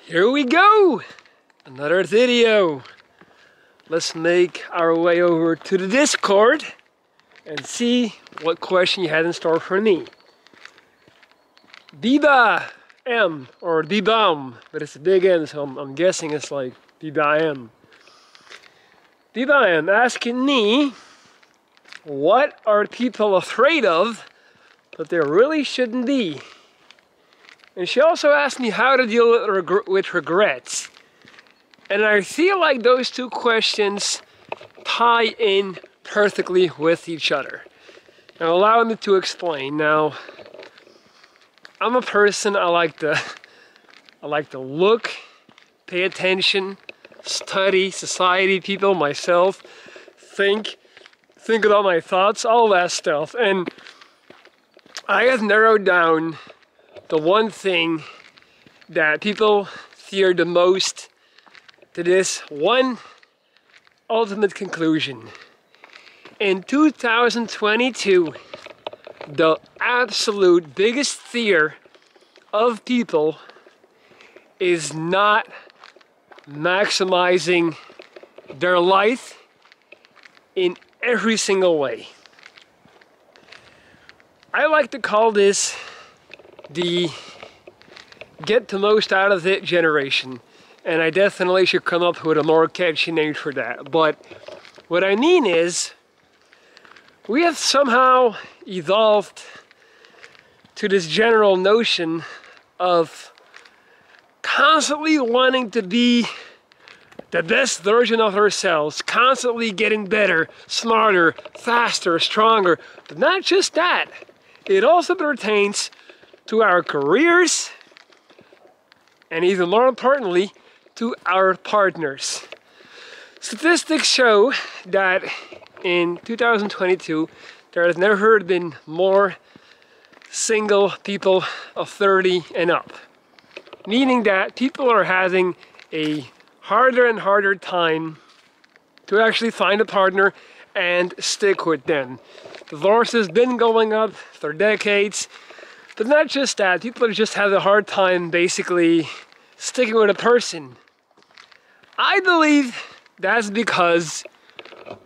Here we go! Another video. Let's make our way over to the Discord and see what question you had in store for me. Biba M, or Bibam, but it's a big M, so I'm guessing it's like Biba M. Biba M asking me, what are people afraid of that they really shouldn't be? And she also asked me how to deal with regrets. And I feel like those two questions tie in perfectly with each other. Now allow me to explain. Now, I'm a person, I like to look, pay attention, study society, people, myself, think about my thoughts, all that stuff. And I have narrowed down the one thing that people fear the most to this one ultimate conclusion. In 2022, the absolute biggest fear of people is not maximizing their life in every single way. I like to call this the get the most out of it generation, and I definitely should come up with a more catchy name for that. But what I mean is, we have somehow evolved to this general notion of constantly wanting to be the best version of ourselves, constantly getting better, smarter, faster, stronger. But not just that, it also pertains to our careers, and even more importantly, to our partners. Statistics show that in 2022, there has never been more single people of 30 and up. Meaning that people are having a harder and harder time to actually find a partner and stick with them. Divorce has been going up for decades. But not just that, people just have a hard time basically sticking with a person. I believe that's because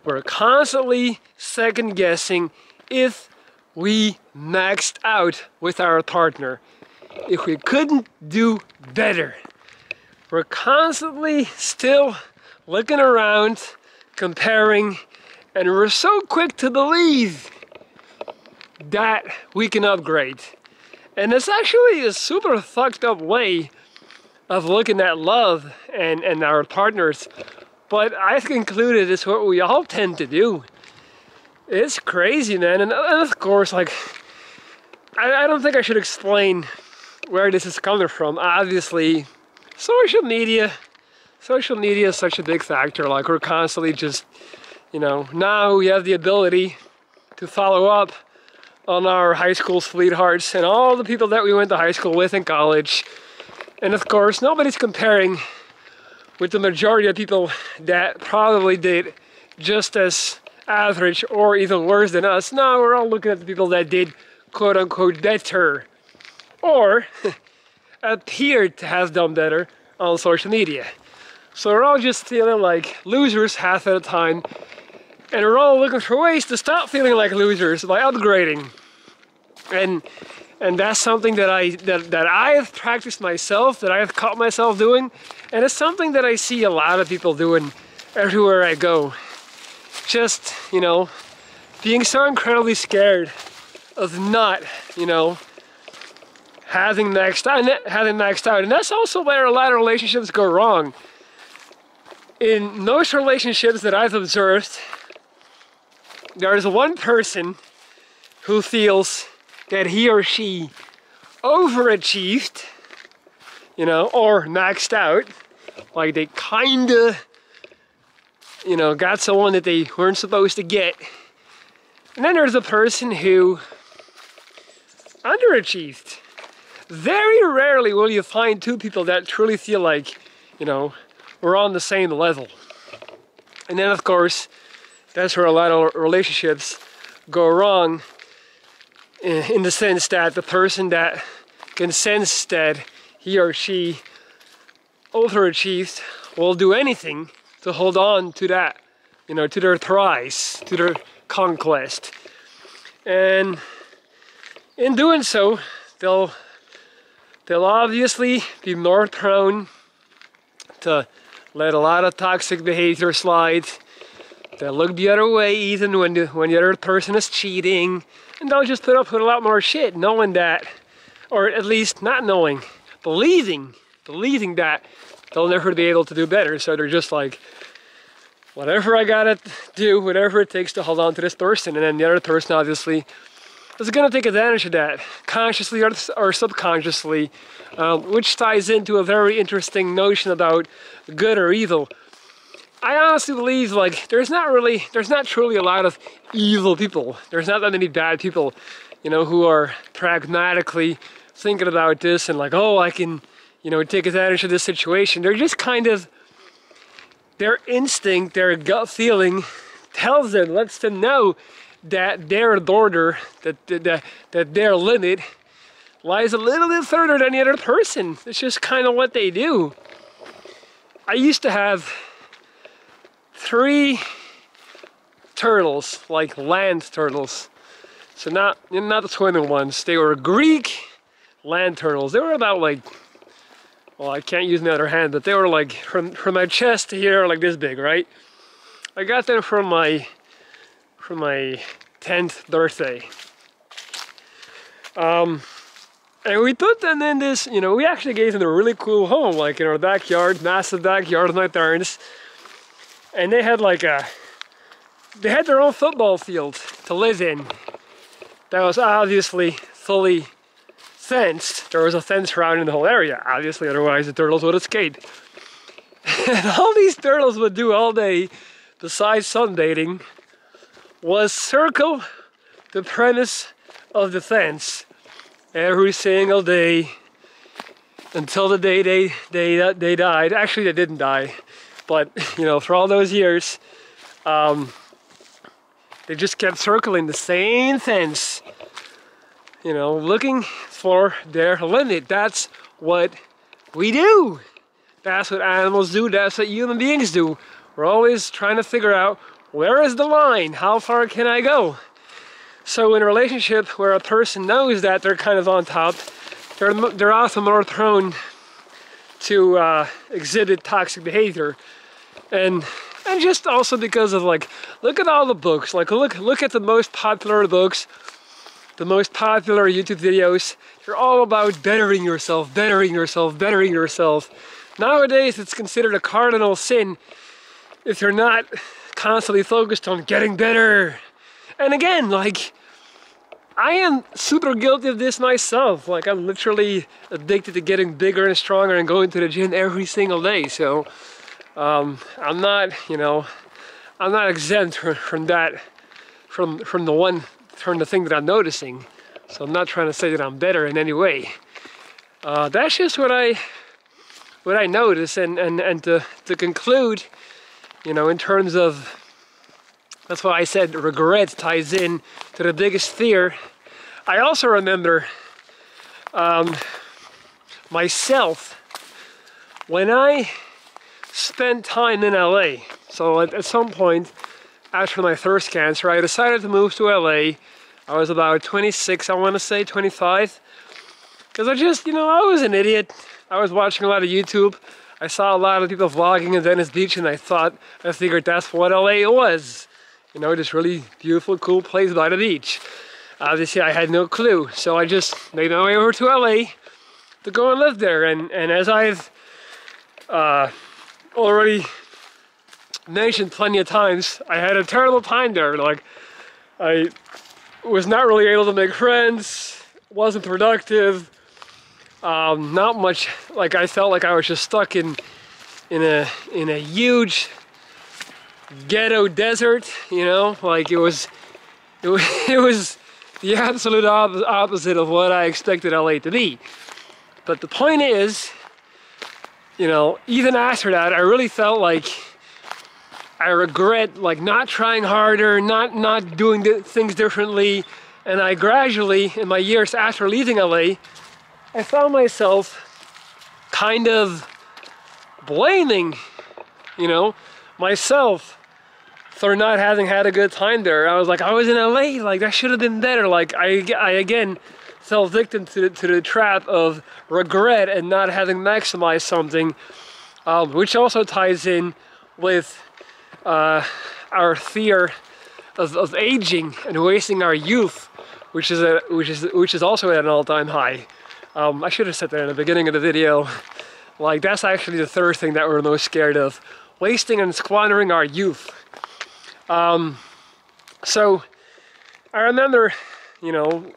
we're constantly second guessing if we maxed out with our partner, if we couldn't do better. We're constantly still looking around, comparing, and we're so quick to believe that we can upgrade. And it's actually a super fucked up way of looking at love and our partners. But I've concluded it's what we all tend to do. It's crazy, man. And of course, like, I don't think I should explain where this is coming from. Obviously, social media is such a big factor. Like, we're constantly just, now we have the ability to follow up on our high school sweethearts and all the people that we went to high school with in college. And of course, nobody's comparing with the majority of people that probably did just as average or even worse than us. No, we're all looking at the people that did quote unquote better or appeared to have done better on social media. So we're all just feeling like losers half at a time. And we're all looking for ways to stop feeling like losers by upgrading. And that's something that I have practiced myself, that I have caught myself doing, and it's something that I see a lot of people doing everywhere I go. Just, being so incredibly scared of not, having maxed out. And that's also where a lot of relationships go wrong. In most relationships that I've observed, there is one person who feels that he or she overachieved, or maxed out, like they kinda, got someone that they weren't supposed to get. And then there's a person who underachieved. Very rarely will you find two people that truly feel like, we're on the same level. And then of course, that's where a lot of relationships go wrong, in the sense that the person that can sense that he or she overachieved will do anything to hold on to that, you know, to their prize, to their conquest. And in doing so, they'll obviously be more prone to let a lot of toxic behavior slide. They'll look the other way even when the other person is cheating, and they'll just put up with a lot more shit, knowing that, or at least not knowing, believing that they'll never be able to do better. So they're just like, whatever I gotta do, whatever it takes to hold on to this person. And then the other person obviously is gonna take advantage of that, consciously or subconsciously, which ties into a very interesting notion about good or evil. I honestly believe, like, there's not truly a lot of evil people. There's not that many bad people, you know, who are pragmatically thinking about this and like, oh, I can, you know, take advantage of this situation. They're just kind of, their instinct, their gut feeling tells them, lets them know that their border, that their limit lies a little bit further than the other person. It's just kind of what they do. I used to have 3 turtles, like land turtles. So not the swimming ones. They were Greek land turtles. They were about like, well, I can't use my other hand, but they were like from my chest to here, like this big, right? I got them from my 10th birthday. And we put them in this, you know, we actually gave them a really cool home, like in our backyard, massive backyard with my parents. And they had like they had their own football field to live in. That was obviously fully fenced. There was a fence surrounding the whole area, obviously, otherwise the turtles would escape. And all these turtles would do all day, besides sunbathing, was circle the premise of the fence every single day until the day they died. Actually, they didn't die, but you know, for all those years, they just kept circling the same fence, you know, looking for their limit. That's what we do. That's what animals do. That's what human beings do. We're always trying to figure out, where is the line? How far can I go? So in a relationship where a person knows that they're kind of on top, they're often more prone to exhibit toxic behavior. And just also because of, like, look at all the books. Like, look at the most popular books, the most popular YouTube videos. They're all about bettering yourself, bettering yourself, bettering yourself. Nowadays, it's considered a cardinal sin if you're not constantly focused on getting better. And again, like, I am super guilty of this myself. Like, I'm literally addicted to getting bigger and stronger and going to the gym every single day. So I'm not, you know, I'm not exempt from that, from the thing that I'm noticing. So I'm not trying to say that I'm better in any way. That's just what I notice, and to conclude, you know, in terms of, that's why I said regret ties in to the biggest fear. I also remember myself when I spent time in LA. So at some point after my first cancer, I decided to move to LA. I was about 26, I want to say 25, because I just, you know, I was an idiot. I was watching a lot of YouTube. I saw a lot of people vlogging in Venice Beach, and I figured that's what LA was. You know, this really beautiful, cool place by the beach. Obviously, I had no clue, so I just made my way over to LA to go and live there. And as I've already mentioned plenty of times, I had a terrible time there. Like, I was not really able to make friends, wasn't productive, not much. Like, I felt like I was just stuck in a huge ghetto desert, you know, like it was the absolute opposite of what I expected LA to be. But the point is, you know, even after that, I really felt like I regret, like, not trying harder, not doing things differently. And I gradually, in my years after leaving LA, I found myself kind of blaming, you know, myself for not having had a good time there. I was like, I was in LA, like that should have been better. Like I again fell victim to the trap of regret and not having maximized something, which also ties in with our fear of aging and wasting our youth, which is also at an all-time high. I should have said that in the beginning of the video. Like that's actually the third thing that we're most scared of: wasting and squandering our youth. So I remember, you know,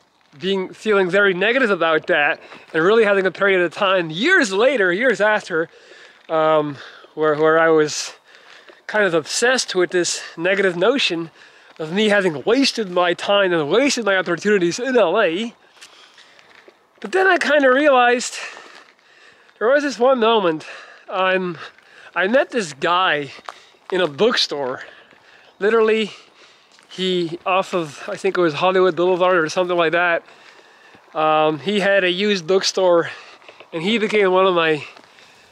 feeling very negative about that, and really having a period of time years later, years after, where I was kind of obsessed with this negative notion of me having wasted my time and wasted my opportunities in LA. But then I kind of realized there was this one moment. I met this guy in a bookstore. Literally, he off of, I think it was Hollywood Boulevard or something like that. He had a used bookstore, and he became one of my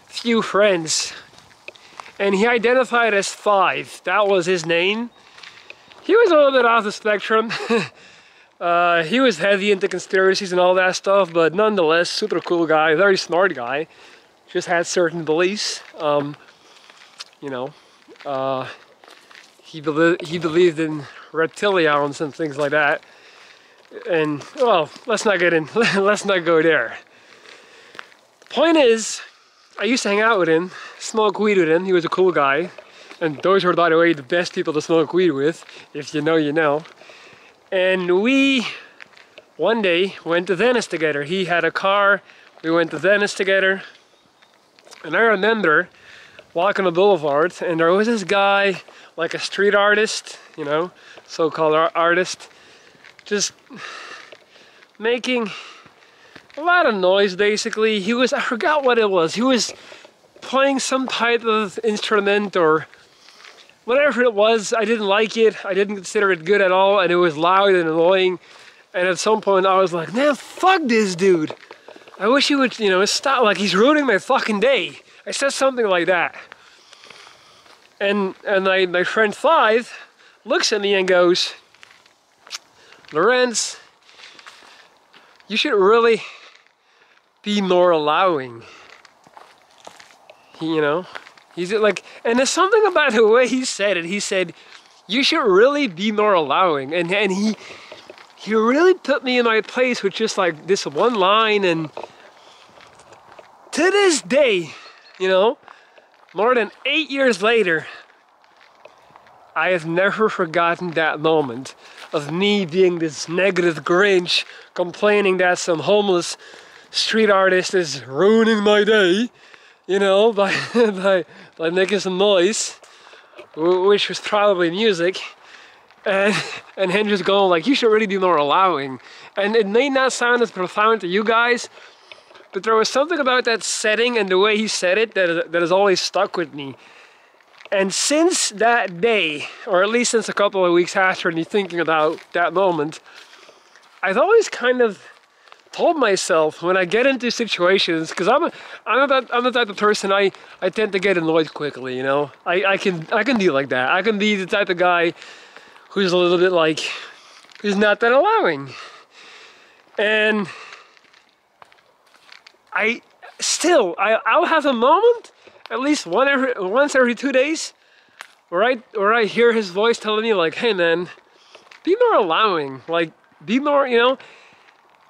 few friends. And he identified as 5. That was his name. He was a little bit off the spectrum. He was heavy into conspiracies and all that stuff, but nonetheless, super cool guy, very smart guy. Just had certain beliefs. You know, he believed in reptilians and things like that. And well, let's not go there. The point is, I used to hang out with him, smoke weed with him. He was a cool guy. And those were, by the way, the best people to smoke weed with. If you know, you know. And we, one day, went to Venice together. He had a car. We went to Venice together. And I remember walking the boulevard, and there was this guy, like a street artist, you know, so-called artist, just making a lot of noise, basically. I forgot what it was. He was playing some type of instrument or whatever it was. I didn't like it. I didn't consider it good at all, and it was loud and annoying. And at some point I was like, man, fuck this dude. I wish he would, you know, stop. Like, he's ruining my fucking day. I said something like that. And my friend 5 looks at me and goes, Lorenz, you should really be more allowing. You know, he's like, and there's something about the way he said it. He said, you should really be more allowing. And he really put me in my place with just like this one line. And to this day, you know, more than 8 years later, I have never forgotten that moment of me being this negative Grinch, complaining that some homeless street artist is ruining my day, you know, by making some noise, which was probably music, and him just going like, you should really be more allowing. And it may not sound as profound to you guys, but there was something about that setting and the way he said it that has always stuck with me. And since that day, or at least since a couple of weeks after me thinking about that moment, I've always kind of told myself when I get into situations, because I'm the type of person I tend to get annoyed quickly, you know. I can be like that. I can be the type of guy who's a little bit like, who's not that allowing. And I'll have a moment, at least once every 2 days, where I hear his voice telling me like, hey man, be more allowing, like be more, you know.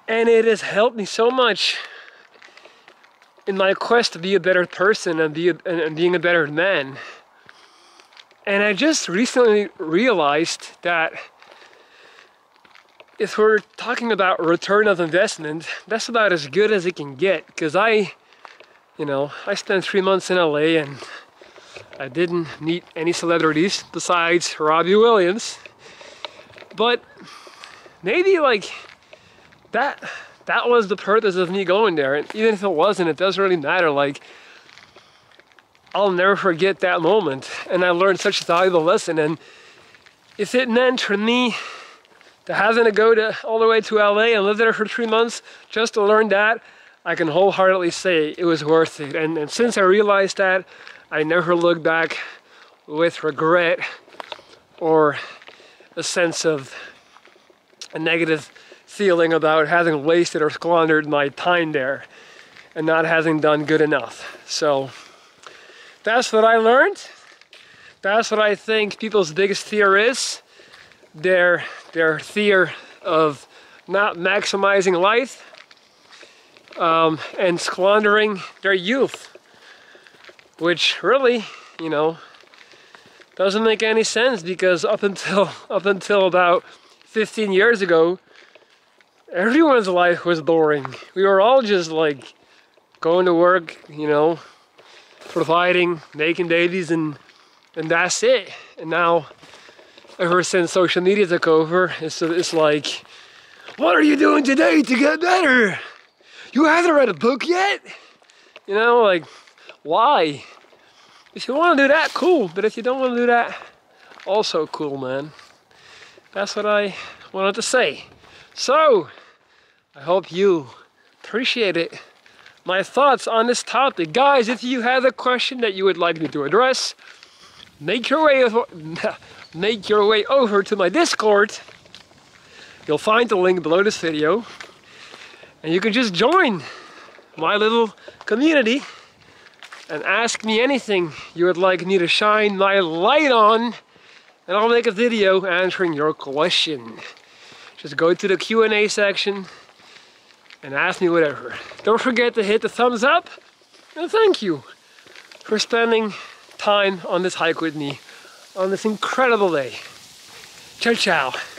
And it has helped me so much in my quest to be a better person and being a better man. And I just recently realized that if we're talking about return of investment, that's about as good as it can get. Because I spent 3 months in LA and I didn't meet any celebrities besides Robbie Williams. But maybe like that was the purpose of me going there. And even if it wasn't, it doesn't really matter. Like, I'll never forget that moment. And I learned such a valuable lesson. And if it meant for me to having to go all the way to LA and live there for 3 months just to learn that, I can wholeheartedly say it was worth it. And since I realized that, I never look back with regret or a sense of a negative feeling about having wasted or squandered my time there and not having done good enough. So that's what I learned. That's what I think people's biggest fear is. Their fear of not maximizing life and squandering their youth, which really, you know, doesn't make any sense, because up until about 15 years ago, everyone's life was boring. We were all just like going to work, you know, providing, making babies, and that's it. And now, ever since social media took over, it's like, what are you doing today to get better? You haven't read a book yet? You know, like, why? If you want to do that, cool. But if you don't want to do that, also cool, man. That's what I wanted to say. So, I hope you appreciated my thoughts on this topic. Guys, if you have a question that you would like me to address, make your way over to my Discord. You'll find the link below this video, and you can just join my little community and ask me anything you would like me to shine my light on, and I'll make a video answering your question. Just go to the Q&A section and ask me whatever. Don't forget to hit the thumbs up, and thank you for spending time on this hike with me on this incredible day. Ciao, ciao.